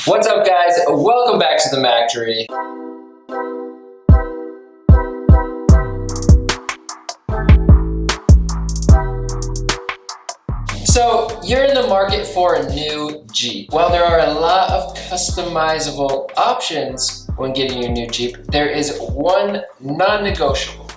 What's up, guys? Welcome back to the Factory. So, you're in the market for a new Jeep. While there are a lot of customizable options when getting your new Jeep, there is one non-negotiable: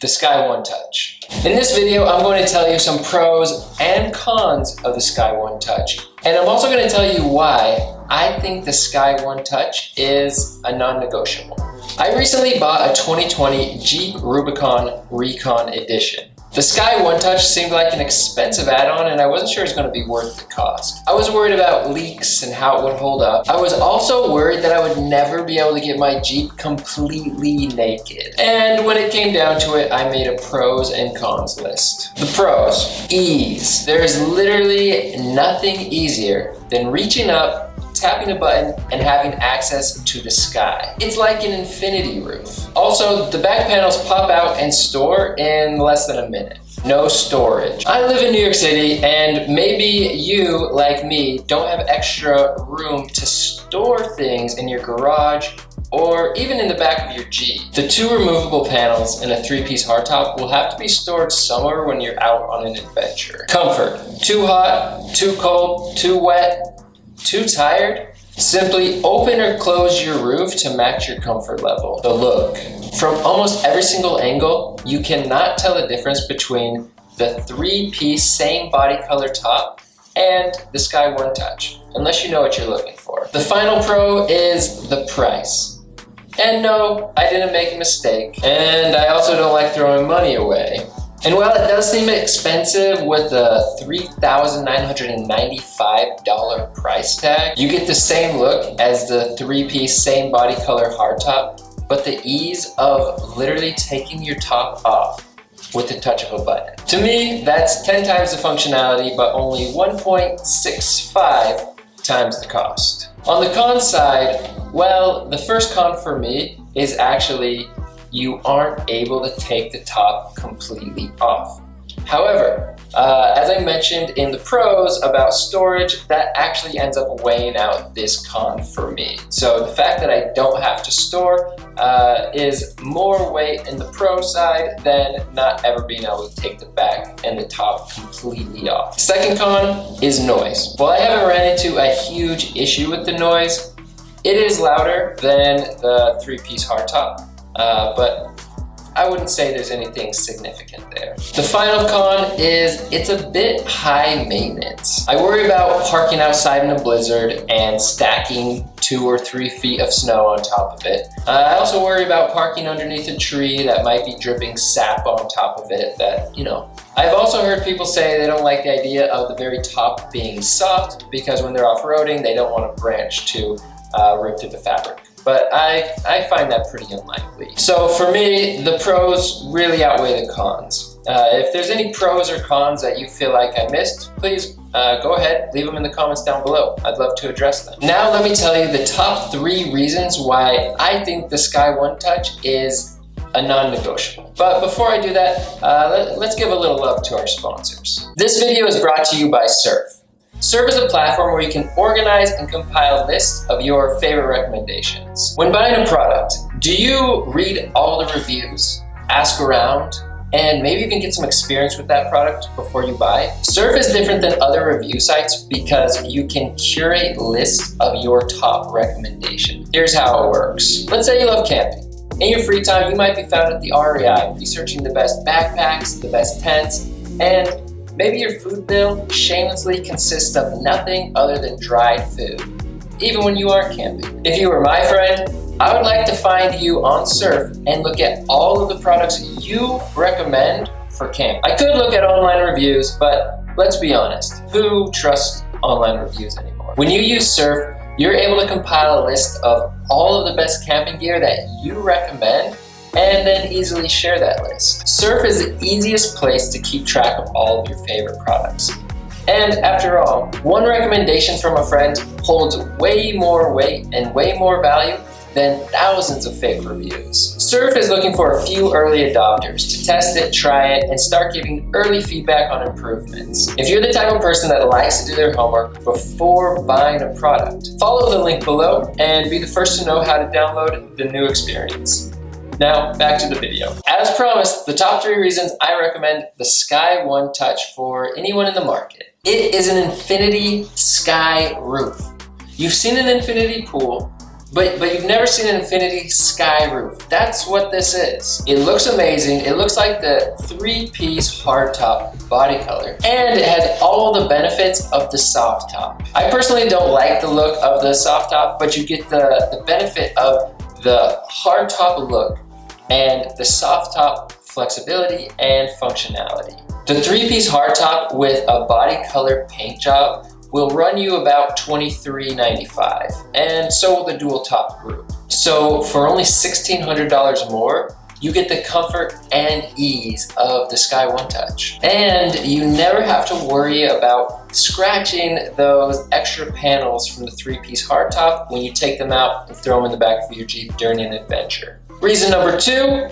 the Sky One Touch. In this video, I'm going to tell you some pros and cons of the Sky One Touch. And I'm also going to tell you why I think the Sky One Touch is a non-negotiable. I recently bought a 2020 Jeep Rubicon Recon Edition. The Sky One Touch seemed like an expensive add-on, and I wasn't sure it was going to be worth the cost. I was worried about leaks and how it would hold up. I was also worried that I would never be able to get my Jeep completely naked. And when it came down to it, I made a pros and cons list. The pros: ease. There is literally nothing easier than reaching up, tapping a button, and having access to the sky. It's like an infinity roof. Also, the back panels pop out and store in less than a minute. No storage. I live in New York City, and maybe you, like me, don't have extra room to store things in your garage or even in the back of your Jeep. The two removable panels and a 3-piece hardtop will have to be stored somewhere when you're out on an adventure. Comfort. Too hot, too cold, too wet, too tired? Simply open or close your roof to match your comfort level. The look. From almost every single angle, you cannot tell the difference between the 3-piece same body color top and the Sky One Touch, unless you know what you're looking for. The final pro is the price. And no, I didn't make a mistake. And I also don't like throwing money away. And while it does seem expensive with a $3,995 price tag, you get the same look as the 3-piece same body color hardtop, but the ease of literally taking your top off with the touch of a button. To me, that's 10 times the functionality, but only 1.65 times the cost. On the con side, well, the first con for me is actually you aren't able to take the top completely off. However, as I mentioned in the pros about storage, that actually ends up weighing out this con for me. So the fact that I don't have to store is more weight in the pro side than not ever being able to take the back and the top completely off. Second con is noise. While I haven't ran into a huge issue with the noise, it is louder than the 3-piece hardtop. But I wouldn't say there's anything significant there. The final con is it's a bit high maintenance. I worry about parking outside in a blizzard and stacking 2 or 3 feet of snow on top of it. I also worry about parking underneath a tree that might be dripping sap on top of it that, I've also heard people say they don't like the idea of the very top being soft because when they're off-roading, they don't want a branch to rip through the fabric. But I find that pretty unlikely. So for me, the pros really outweigh the cons. If there's any pros or cons that you feel like I missed, please go ahead, leave them in the comments down below. I'd love to address them. Now let me tell you the top 3 reasons why I think the Sky One Touch is a non-negotiable. But before I do that, let's give a little love to our sponsors. This video is brought to you by Surf. Surf is a platform where you can organize and compile lists of your favorite recommendations. When buying a product, do you read all the reviews, ask around, and maybe even get some experience with that product before you buy? Surf is different than other review sites because you can curate lists of your top recommendations. Here's how it works. Let's say you love camping. In your free time, you might be found at the REI researching the best backpacks, the best tents, and maybe your food bill shamelessly consists of nothing other than dried food, even when you aren't camping. If you were my friend, I would like to find you on Surf and look at all of the products you recommend for camp. I could look at online reviews, but let's be honest, who trusts online reviews anymore? When you use Surf, you're able to compile a list of all of the best camping gear that you recommend and then easily share that list. Surf is the easiest place to keep track of all of your favorite products. And after all, one recommendation from a friend holds way more weight and way more value than thousands of fake reviews. Surf is looking for a few early adopters to test it, try it, and start giving early feedback on improvements. If you're the type of person that likes to do their homework before buying a product, follow the link below and be the first to know how to download the new experience. Now, back to the video. As promised, the top 3 reasons I recommend the Sky One Touch for anyone in the market. It is an infinity sky roof. You've seen an infinity pool, but you've never seen an infinity sky roof. That's what this is. It looks amazing. It looks like the 3-piece hardtop body color, and it has all the benefits of the soft top. I personally don't like the look of the soft top, but you get the benefit of the hardtop look and the soft top flexibility and functionality. The 3-piece hardtop with a body color paint job will run you about $23.95, and so will the dual top group. So for only $1,600 more, you get the comfort and ease of the Sky One Touch. And you never have to worry about scratching those extra panels from the 3-piece hardtop when you take them out and throw them in the back of your Jeep during an adventure. Reason number 2,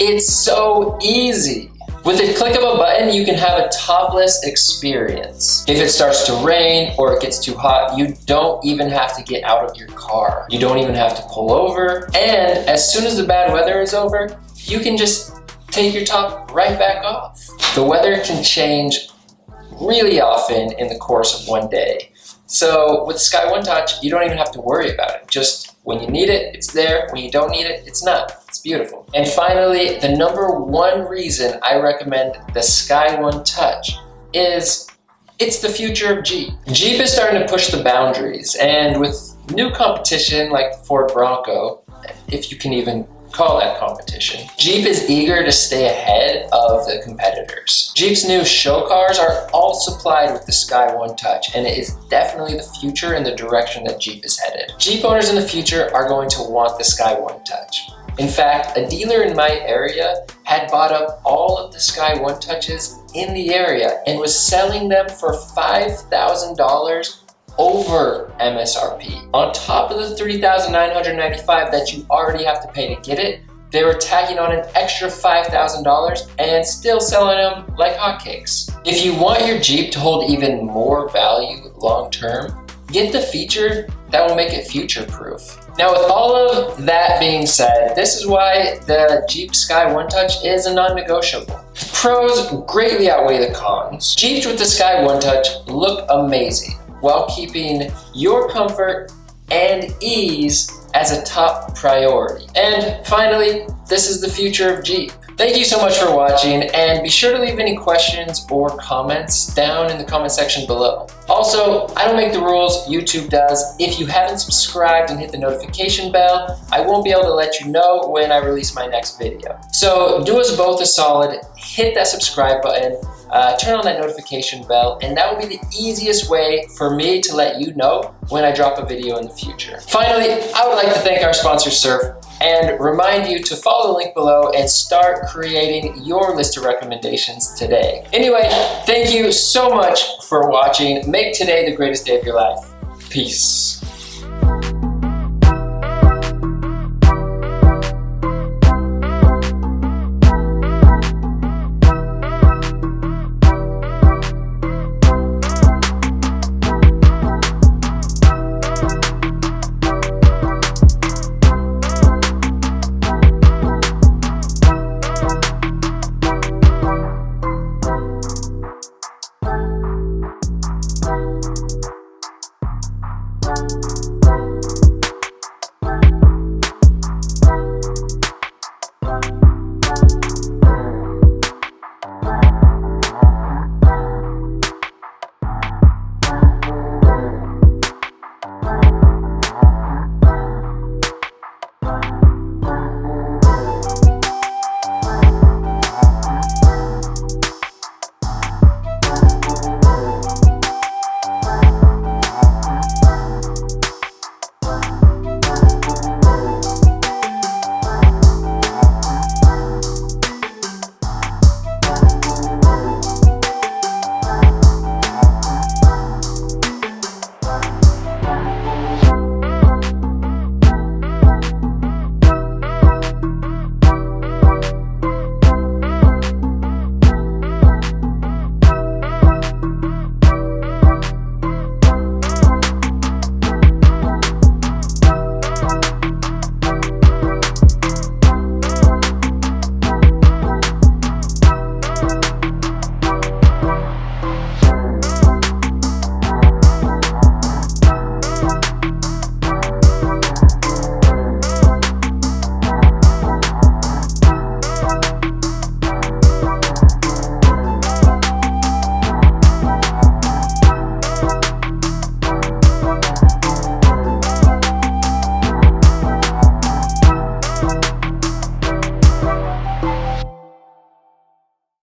it's so easy. With a click of a button, you can have a topless experience. If it starts to rain or it gets too hot, you don't even have to get out of your car. You don't even have to pull over. And as soon as the bad weather is over, you can just take your top right back off. The weather can change really often in the course of one day. So with Sky One Touch, you don't even have to worry about it. Just when you need it, it's there. When you don't need it, it's not. It's beautiful. And finally, the number 1 reason I recommend the Sky One Touch is it's the future of Jeep. Jeep is starting to push the boundaries, and with new competition like the Ford Bronco, if you can even call that competition, Jeep is eager to stay ahead of the competitors. Jeep's new show cars are all supplied with the Sky One Touch, and it is definitely the future and the direction that Jeep is headed. Jeep owners in the future are going to want the Sky One Touch. In fact, a dealer in my area had bought up all of the Sky One Touches in the area and was selling them for $5,000 over MSRP. On top of the $3,995 that you already have to pay to get it, they were tacking on an extra $5,000 and still selling them like hotcakes. If you want your Jeep to hold even more value long term, get the feature that will make it future-proof. Now, with all of that being said, this is why the Jeep Sky One Touch is a non-negotiable. Pros greatly outweigh the cons. Jeeps with the Sky One Touch look amazing while keeping your comfort and ease as a top priority. And finally, this is the future of Jeep. Thank you so much for watching, and be sure to leave any questions or comments down in the comment section below. Also, I don't make the rules, YouTube does. If you haven't subscribed and hit the notification bell, I won't be able to let you know when I release my next video. So do us both a solid, hit that subscribe button, turn on that notification bell, and that will be the easiest way for me to let you know when I drop a video in the future. Finally, I would like to thank our sponsor, Surf, and remind you to follow the link below and start creating your list of recommendations today. Anyway, thank you so much for watching. Make today the greatest day of your life. Peace.